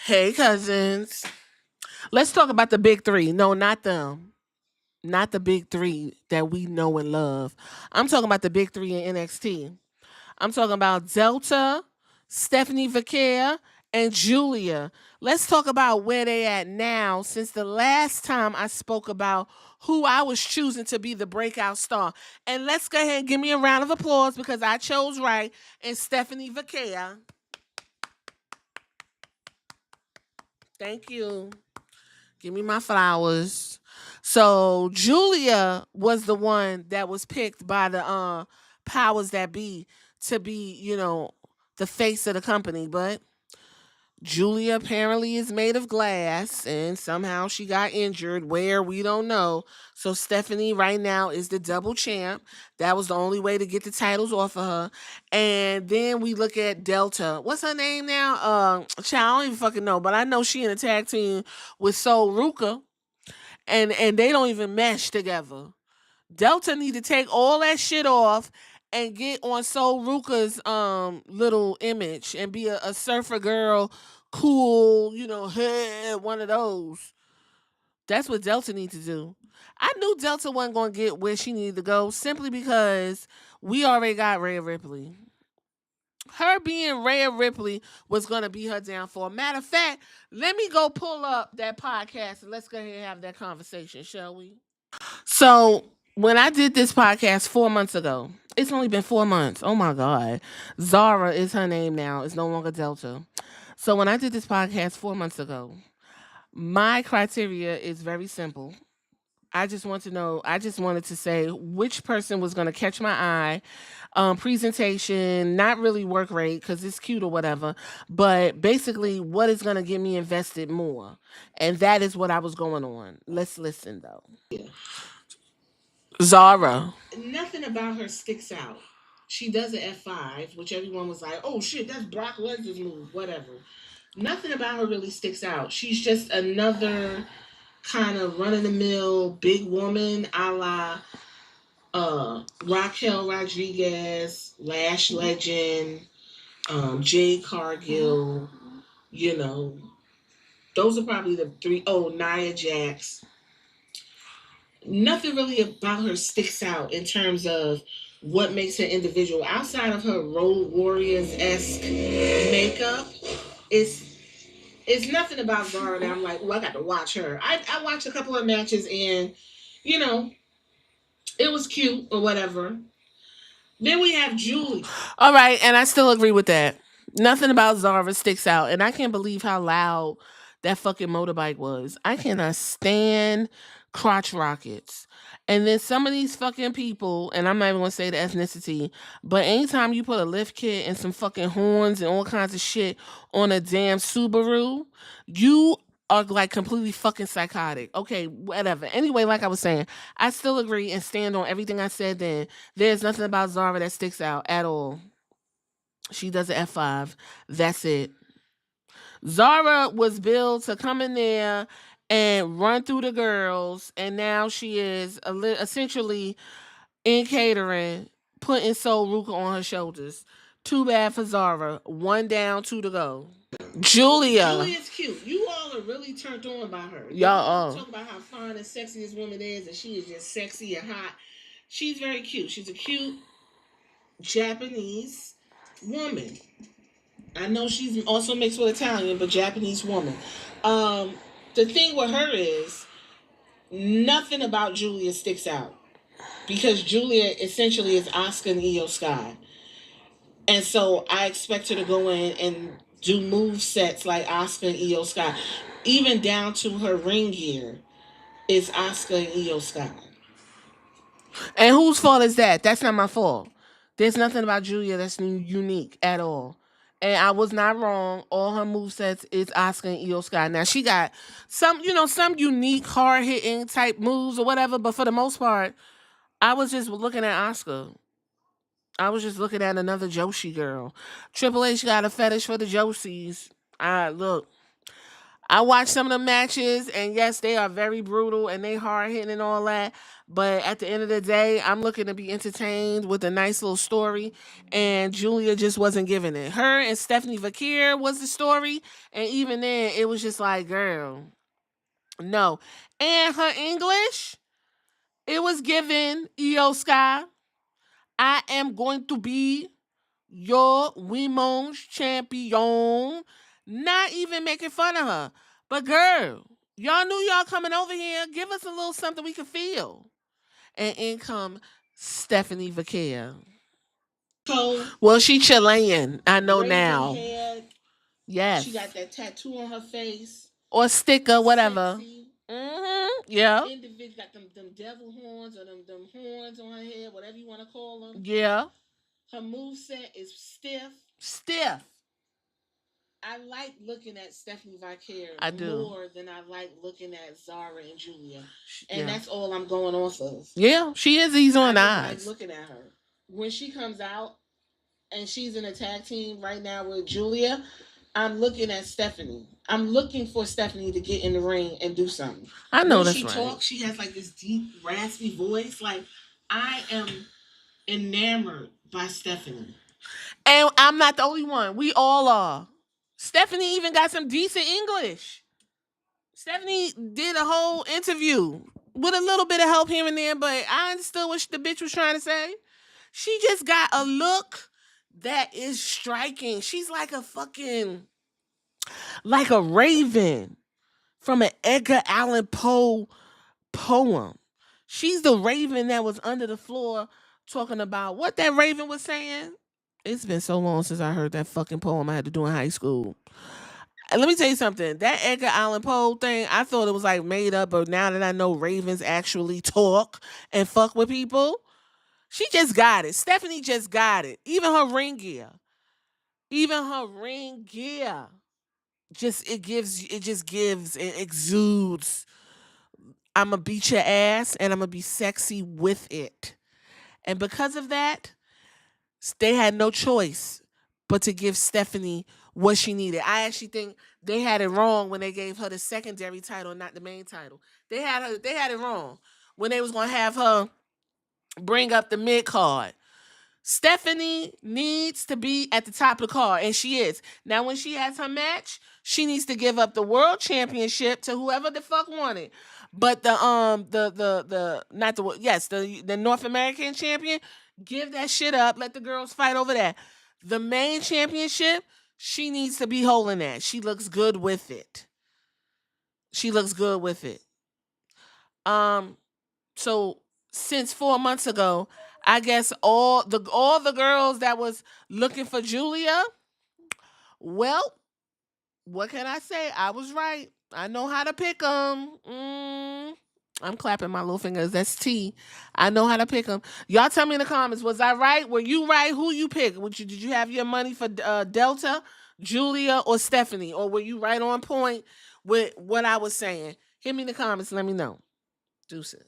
Hey, cousins. Let's talk about the big three. No, not them. Not the big three that we know and love. I'm talking about the big three in NXT. I'm talking about Delta, Stephanie Vaquer, and Julia. Let's talk about where they at now since the last time I spoke about who I was choosing to be the breakout star. And let's go ahead and give me a round of applause because I chose right and Stephanie Vaquer. Thank you. Give me my flowers. So Julia was the one that was picked by the powers that be to be, the face of the company. But Julia apparently is made of glass and somehow she got injured where we don't know. So Stephanie right now is the double champ. That was the only way to get the titles off of her. And then we look at Delta. What's her name now? Child, I don't even fucking know, but I know she in a tag team with Soul Ruka and they don't even mesh together. Delta need to take all that shit off and get on Soul Ruka's little image and be a surfer girl, cool, one of those. That's what Delta need to do. I knew Delta wasn't gonna get where she needed to go simply because we already got Rhea Ripley. Her being Rhea Ripley was gonna be her downfall. Matter of fact, let me go pull up that podcast and let's go ahead and have that conversation, shall we? So when I did this podcast 4 months ago, it's only been 4 months. Oh my God. Zara is her name now. It's no longer Delta. So when I did this podcast 4 months ago, my criteria is very simple. I just wanted to say which person was going to catch my eye. Presentation, not really work rate because it's cute or whatever, but basically what is going to get me invested more. And that is what I was going on. Let's listen though. Zara. Nothing about her sticks out. She does an F5, which everyone was like, oh shit, that's Brock Lesnar's move, whatever. Nothing about her really sticks out. She's just another kind of run of the mill big woman a la Raquel Rodriguez, Lash Legend, Jade Cargill, you know. Those are probably the three. Oh, Nia Jax. Nothing really about her sticks out in terms of what makes her individual outside of her Road Warriors esque makeup. It's it's nothing about Zara that I'm like, oh, I got to watch her. I watched a couple of matches and you know it was cute or whatever. Then we have Julie. All right, and I still agree with that. Nothing about Zara sticks out, and I can't believe how loud that fucking motorbike was. I cannot stand crotch rockets. And then some of these fucking people, and I'm not even gonna say the ethnicity, but anytime you put a lift kit and some fucking horns and all kinds of shit on a damn Subaru, you are like completely fucking psychotic. Okay, whatever. Anyway, like I was saying, I still agree and stand on everything I said then. There's nothing about Zara that sticks out at all. She does an F5. That's it. Zara was billed to come in there and run through the girls, and now she is essentially in catering, putting Soul Ruka on her shoulders. Too bad for Zara. One down, two to go. Julia. Julia's cute. You all are really turned on by her. Y'all talk about how fine and sexy this woman is, and she is just sexy and hot. She's very cute. She's a cute Japanese woman. I know she's also mixed with Italian, but Japanese woman. Um, the thing with her is nothing about Julia sticks out because Julia essentially is Oscar and Io Sky, and so I expect her to go in and do move sets like Oscar and Io Sky, even down to her ring gear is Oscar and Io Sky. And whose fault is that? That's not my fault. There's nothing about Julia that's unique at all. And I was not wrong. All her movesets is Oscar and Io Sky. Now she got some unique hard hitting type moves or whatever, but for the most part, I was just looking at Oscar. I was just looking at another Joshi girl. Triple H got a fetish for the Joshies. Look, I watched some of the matches, and yes, they are very brutal and they hard hitting and all that. But at the end of the day, I'm looking to be entertained with a nice little story, and Julia just wasn't giving it. Her and Stephanie Vaquer was the story, and even then, it was just like, girl, no. And her English, it was given EO Sky. I am going to be your women's champion. Not even making fun of her. But girl, y'all knew y'all coming over here. Give us a little something we can feel. And in come Stephanie Vaquer. Well, she Chilean. I know now. Head. Yes. She got that tattoo on her face. Or sticker, whatever. Mm-hmm. Yeah. Individual got them devil horns or them horns on her head, whatever you want to call them. Yeah. Her moveset is stiff. Stiff. I like looking at Stephanie Vaquer more than I like looking at Zara and Julia. And that's all I'm going off of. Yeah, she is easy on eyes. I like looking at her. When she comes out and she's in a tag team right now with Julia, I'm looking at Stephanie. I'm looking for Stephanie to get in the ring and do something. I know when that's right. When she talks, she has like this deep, raspy voice. Like, I am enamored by Stephanie. And I'm not the only one. We all are. Stephanie even got some decent English. Stephanie did a whole interview with a little bit of help here and there, but I understood what the bitch was trying to say. She just got a look that is striking. She's like a fucking, like a raven from an Edgar Allan Poe poem. She's the raven that was under the floor talking about what that raven was saying. It's been so long since I heard that fucking poem I had to do in high school. And let me tell you something. That Edgar Allan Poe thing, I thought it was like made up, but now that I know ravens actually talk and fuck with people, she just got it. Stephanie just got it. Even her ring gear. It exudes. I'ma beat your ass and I'm gonna be sexy with it. And because of that, they had no choice but to give Stephanie what she needed. I actually think they had it wrong when they gave her the secondary title, not the main title. They had it wrong when they was gonna have her bring up the mid card. Stephanie needs to be at the top of the card, and she is. Now, when she has her match, she needs to give up the world championship to whoever the fuck won it. But the North American champion, give that shit up. Let the girls fight over that. The main championship, she needs to be holding that. She looks good with it. So since 4 months ago, I guess all the girls that was looking for Julia, well, what can I say? I was right. I know how to pick them. I'm clapping my little fingers. That's T. I know how to pick them. Y'all tell me in the comments, was I right? Were you right? Who you pick? Did you have your money for Delta, Julia, or Stephanie? Or were you right on point with what I was saying? Hit me in the comments. Let me know. Deuces.